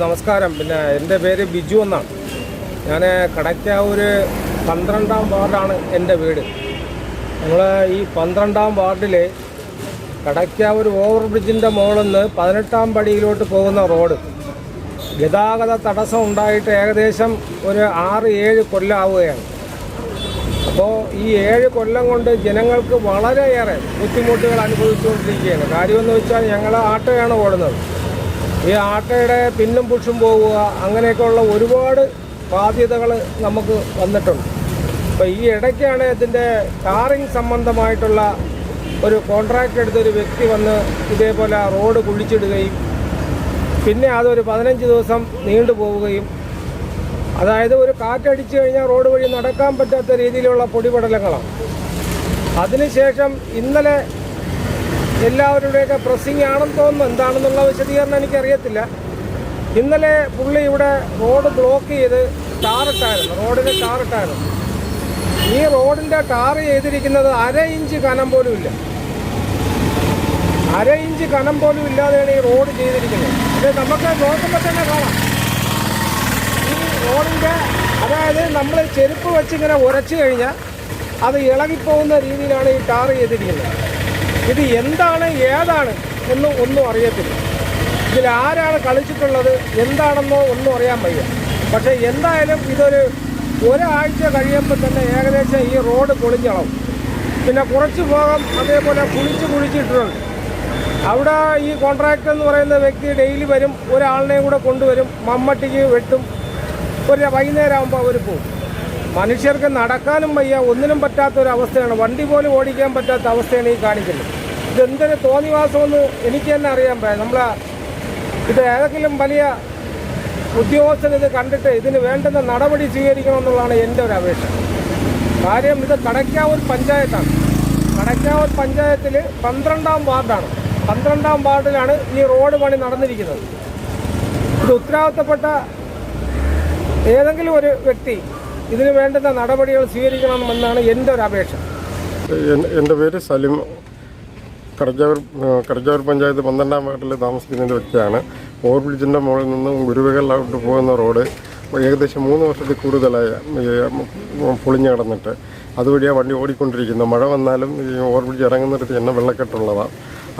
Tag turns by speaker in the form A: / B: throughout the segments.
A: നമസ്കാരം. പിന്നെ എൻ്റെ പേര് ബിജു എന്നാണ്. ഞാൻ കടയ്ക്കാവൂർ 12-ാം വാർഡാണ് എൻ്റെ വീട്. നമ്മൾ ഈ 12-ാം വാർഡിൽ കടയ്ക്കാവൂർ ഓവർ ബ്രിഡ്ജിൻ്റെ മുകളിൽ നിന്ന് 18-ാം പടിയിലോട്ട് പോകുന്ന റോഡ് ഗതാഗത തടസ്സം ഉണ്ടായിട്ട് ഏകദേശം ഒരു 6-7 കൊല്ലം ആവുകയാണ്. അപ്പോൾ ഈ 7 കൊല്ലം കൊണ്ട് ജനങ്ങൾക്ക് വളരെയേറെ ബുദ്ധിമുട്ടുകൾ അനുഭവിച്ചുകൊണ്ടിരിക്കുകയാണ്. കാര്യമെന്ന് വെച്ചാൽ ഞങ്ങൾ ആട്ടോയാണ് ഓടുന്നത്. ഈ ആട്ടോയുടെ പിന്നും പുഷും പോവുക, അങ്ങനെയൊക്കെയുള്ള ഒരുപാട് ബാധ്യതകൾ നമുക്ക് വന്നിട്ടുണ്ട്. അപ്പോൾ ഈ ഇടയ്ക്കാണ് ഇതിൻ്റെ ടാറിങ് സംബന്ധമായിട്ടുള്ള ഒരു കോൺട്രാക്റ്റ് എടുത്തൊരു വ്യക്തി വന്ന് ഇതേപോലെ റോഡ് കുഴിച്ചിടുകയും പിന്നെ അതൊരു 15 ദിവസം നീണ്ടുപോവുകയും, അതായത് ഒരു കാറ്റടിച്ചു കഴിഞ്ഞാൽ റോഡ് വഴി നടക്കാൻ പറ്റാത്ത രീതിയിലുള്ള പൊടിപടലങ്ങളാണ്. അതിനുശേഷം ഇന്നലെ എല്ലാവരുടെയൊക്കെ പ്രസ്സിംഗ് ആണെന്ന് തോന്നുന്നു, എന്താണെന്നുള്ള വിശദീകരണം എനിക്കറിയത്തില്ല. ഇന്നലെ പുള്ളി ഇവിടെ റോഡ് ബ്ലോക്ക് ചെയ്ത് ടാറിട്ടായിരുന്നു, റോഡിന് ടാറിട്ടായിരുന്നു. ഈ റോഡിൻ്റെ ടാർ ചെയ്തിരിക്കുന്നത് 1/2 ഇഞ്ച് കനം പോലും ഇല്ല. 1/2 ഇഞ്ച് കനം പോലും ഇല്ലാതെയാണ് ഈ റോഡ് ചെയ്തിരിക്കുന്നത്. ഇത് നമുക്ക് നോക്കുമ്പോൾ തന്നെ കാണാം. ഈ റോഡിൻ്റെ, അതായത് നമ്മൾ ചെരുപ്പ് വെച്ചിങ്ങനെ ഉരച്ചു കഴിഞ്ഞാൽ അത് ഇളകിപ്പോകുന്ന രീതിയിലാണ് ഈ ടാർ ചെയ്തിരിക്കുന്നത്. ഇത് എന്താണ് ഏതാണ് ഒന്നും അറിയത്തില്ല. ഇതിൽ ആരാണ് കളിച്ചിട്ടുള്ളത് എന്താണെന്നോ ഒന്നും അറിയാൻ വയ്യ. പക്ഷേ എന്തായാലും ഒരാഴ്ച കഴിയുമ്പോൾ തന്നെ ഏകദേശം ഈ റോഡ് പൊളിഞ്ഞളവും. പിന്നെ കുറച്ച് ഭാഗം അതേപോലെ കുഴിച്ചിട്ടുണ്ട്. അവിടെ ഈ കോൺട്രാക്ടർ എന്ന് പറയുന്ന വ്യക്തി ഡെയിലി വരും, ഒരാളിനെയും കൂടെ കൊണ്ടുവരും, മമ്മട്ടിക്ക് വെട്ടും, ഒരു വൈകുന്നേരം ആകുമ്പോൾ അവർ പോകും. മനുഷ്യർക്ക് നടക്കാനും വയ്യ, ഒന്നിനും പറ്റാത്തൊരവസ്ഥയാണ്. വണ്ടി പോലും ഓടിക്കാൻ പറ്റാത്ത അവസ്ഥയാണ് ഈ കാണിക്കുന്നത്. ഇതെന്തൊരു തോന്നിവാസമെന്ന് എനിക്ക് തന്നെ അറിയാൻ പറ്റും. ഇത് ഏതെങ്കിലും വലിയ ഉദ്യോഗസ്ഥൻ ഇത് കണ്ടിട്ട് ഇതിന് വേണ്ടുന്ന നടപടി സ്വീകരിക്കണമെന്നുള്ളതാണ് എൻ്റെ ഒരു അപേക്ഷ. കാര്യം ഇത് കടയ്ക്കാവൂർ പഞ്ചായത്താണ്. കടയ്ക്കാവൂർ പഞ്ചായത്തിൽ 12-ാം വാർഡാണ്. 12-ാം വാർഡിലാണ് ഈ റോഡ് പണി നടന്നിരിക്കുന്നത്. ഇത് ഉത്തരവാദിത്തപ്പെട്ട ഏതെങ്കിലും ഒരു വ്യക്തി ഇതിന് വേണ്ടുന്ന നടപടികൾ സ്വീകരിക്കണമെന്നാണ് എൻ്റെ ഒരു അപേക്ഷ.
B: എൻ്റെ പേര് സലിം. കടയ്ക്കാവൂർ പഞ്ചായത്ത് 12-ാം വാർഡിൽ താമസിക്കുന്ന ഒരു വ്യക്തിയാണ്. ഓവർ ബ്രിഡ്ജിൻ്റെ മുകളിൽ നിന്നും ഗുരുവകളിലോട്ട് പോകുന്ന റോഡ് ഏകദേശം 3 വർഷത്തിൽ കൂടുതലായി പൊളിഞ്ഞു കിടന്നിട്ട് അതുവഴിയാണ് വണ്ടി ഓടിക്കൊണ്ടിരിക്കുന്നത്. മഴ വന്നാലും ഈ ഓവർ ബ്രിഡ്ജ് ഇറങ്ങുന്നിടത്ത് തന്നെ വെള്ളക്കെട്ടുള്ളതാണ്.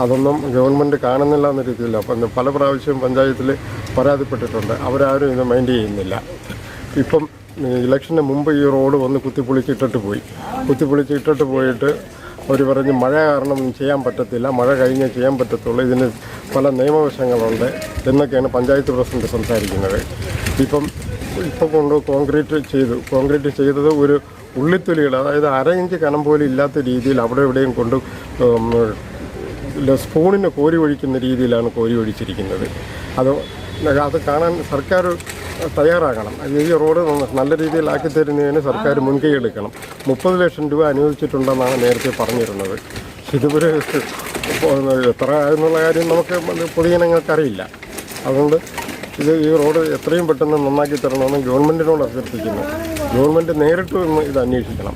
B: അതൊന്നും ഗവൺമെൻറ് കാണുന്നില്ല എന്ന രീതിയില്ല. അപ്പം പല പ്രാവശ്യം പഞ്ചായത്തിൽ പരാതിപ്പെട്ടിട്ടുണ്ട്. അവരാരും ഇത് മൈൻഡ് ചെയ്യുന്നില്ല. ഇപ്പം ഇലക്ഷന് മുമ്പ് ഈ റോഡ് വന്ന് കുത്തിപ്പൊളിച്ചിട്ടിട്ട് പോയിട്ട് അവർ പറഞ്ഞ് മഴ കാരണം ചെയ്യാൻ പറ്റത്തില്ല, മഴ കഴിഞ്ഞേ ചെയ്യാൻ പറ്റത്തുള്ളൂ, ഇതിന് പല നിയമവശങ്ങളുണ്ട് എന്നൊക്കെയാണ് പഞ്ചായത്ത് പ്രസിഡന്റ് സംസാരിക്കുന്നത്. ഇപ്പം കോൺക്രീറ്റ് ചെയ്തത് ഒരു ഉള്ളിത്തൊലികൾ, അതായത് 1/2 ഇഞ്ച് കനം പോലും ഇല്ലാത്ത രീതിയിൽ അവിടെ എവിടെയും കൊണ്ട് സ്പൂണിന് കോരി ഒഴിക്കുന്ന രീതിയിലാണ് കോരി ഒഴിച്ചിരിക്കുന്നത്. അത് കാണാൻ സർക്കാർ തയ്യാറാകണം. ഈ റോഡ് നല്ല രീതിയിലാക്കി തരുന്നതിന് സർക്കാർ മുൻകൈ എടുക്കണം. 30 ലക്ഷം രൂപ അനുവദിച്ചിട്ടുണ്ടെന്നാണ് നേരത്തെ പറഞ്ഞിരുന്നത്. ഇതുവരെ എത്ര എന്നുള്ള കാര്യം നമുക്ക് പൊതുജനങ്ങൾക്കറിയില്ല. അതുകൊണ്ട് ഈ റോഡ് എത്രയും പെട്ടെന്ന് നന്നാക്കി തരണമെന്ന് ഗവൺമെൻറ്റിനോട് അഭ്യർത്ഥിക്കുന്നു. ഗവൺമെൻറ് നേരിട്ട് ഇത് അന്വേഷിക്കണം.